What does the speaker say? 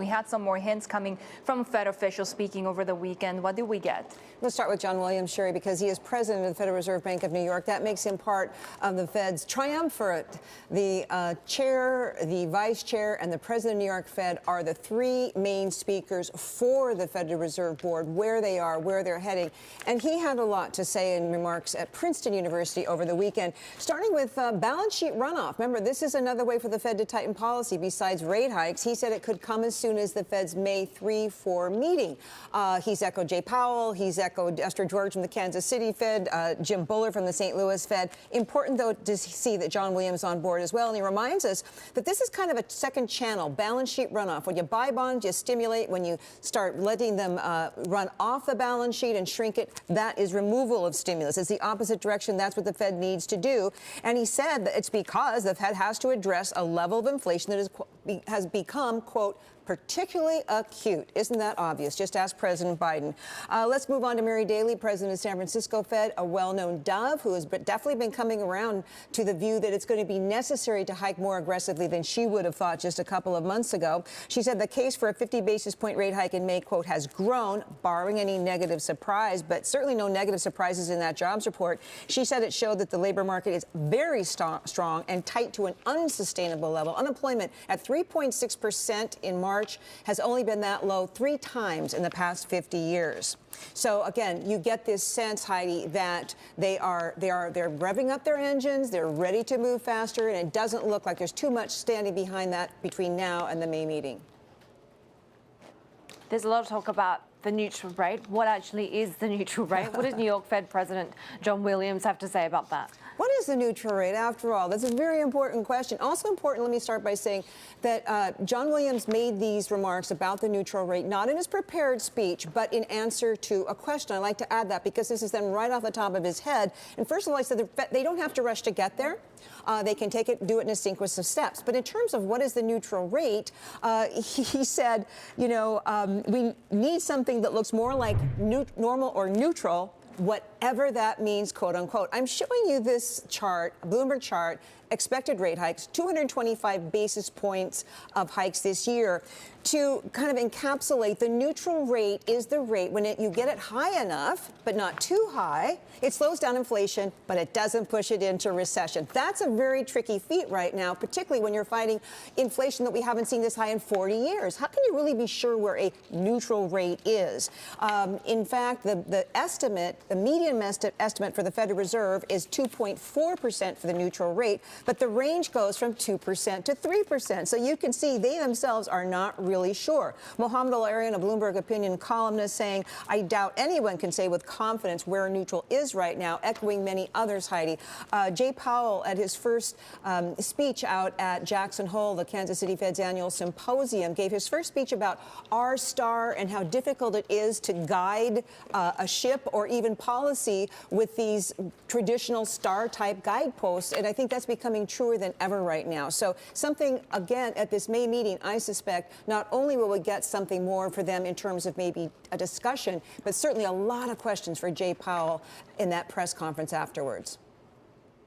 had some more hints coming from Fed officials speaking over the weekend. What did we get? Let's start with John Williams, Sherry, because he is president of the Federal Reserve Bank of New York. That makes him part of the Fed's triumvirate. The chair, the vice chair, and the president of New York Fed are the three main speakers for the Federal Reserve Board, where they are, where they're heading. And he had a lot to say in remarks at Princeton University over the weekend, starting with balance sheet runoff. Remember, this is another way for the Fed to tighten policy besides rate hikes. He said it could come as soon as the Fed's May 3-4 meeting. He's echoed Jay Powell. He's echoed Esther George from the Kansas City Fed, Jim Bullard from the St. Louis Fed. Important, though, to see that John Williams is on board as well. And he reminds us that this is kind of a second channel, balance sheet runoff. When you buy bonds, you stimulate. When you start letting them run off the balance sheet and shrink it, that is removal of stimulus. It's the opposite direction. That's what the Fed needs to do. And he said that it's because the Fed has to address a level of inflation that has become, quote, particularly acute. Isn't that obvious? Just ask President Biden. Let's move on to Mary Daly, president of San Francisco Fed, a well-known dove who has definitely been coming around to the view that it's going to be necessary to hike more aggressively than she would have thought just a couple of months ago. She said the case for a 50 basis point rate hike in May, quote, has grown, barring any negative surprise, but certainly no negative surprises in that jobs report. She said it showed that the labor market is very strong and tight to an unsustainable level. Unemployment at 3.6% in March has only been that low 3 times in the past 50 years. So again, you get this sense, Heidi, that they're revving up their engines, they're ready to move faster, and it doesn't look like there's too much standing behind that between now and the May meeting. There's a lot of talk about the neutral rate. What actually is the neutral rate? What does New York Fed President John Williams have to say about that? What is the neutral rate, after all? That's a very important question. Also important, let me start by saying that John Williams made these remarks about the neutral rate, not in his prepared speech, but in answer to a question. I'd like to add that because this is then right off the top of his head. And first of all, I said they don't have to rush to get there. They can do it in a sequence of steps. But in terms of what is the neutral rate, he said, we need something that looks more like normal or neutral, whatever that means, quote unquote. I'm showing you this chart, a Bloomberg chart, expected rate hikes, 225 basis points of hikes this year. To kind of encapsulate, the neutral rate is the rate when you get it high enough, but not too high. It slows down inflation, but it doesn't push it into recession. That's a very tricky feat right now, particularly when you're fighting inflation that we haven't seen this high in 40 years. How can you really be sure where a neutral rate is? In fact, the median estimate for the Federal Reserve is 2.4% for the neutral rate, but the range goes from 2% to 3%. So you can see they themselves are not really sure. Mohammed Al-Arian, a Bloomberg opinion columnist, saying, I doubt anyone can say with confidence where neutral is right now, echoing many others, Heidi. Jay Powell, at his first speech out at Jackson Hole, the Kansas City Fed's annual symposium, gave his first speech about R-star and how difficult it is to guide a ship or even policy with these traditional star-type guideposts. And I think that's becoming truer than ever right now. So something, again, at this May meeting, I suspect not only will we get something more for them in terms of maybe a discussion, but certainly a lot of questions for Jay Powell in that press conference afterwards.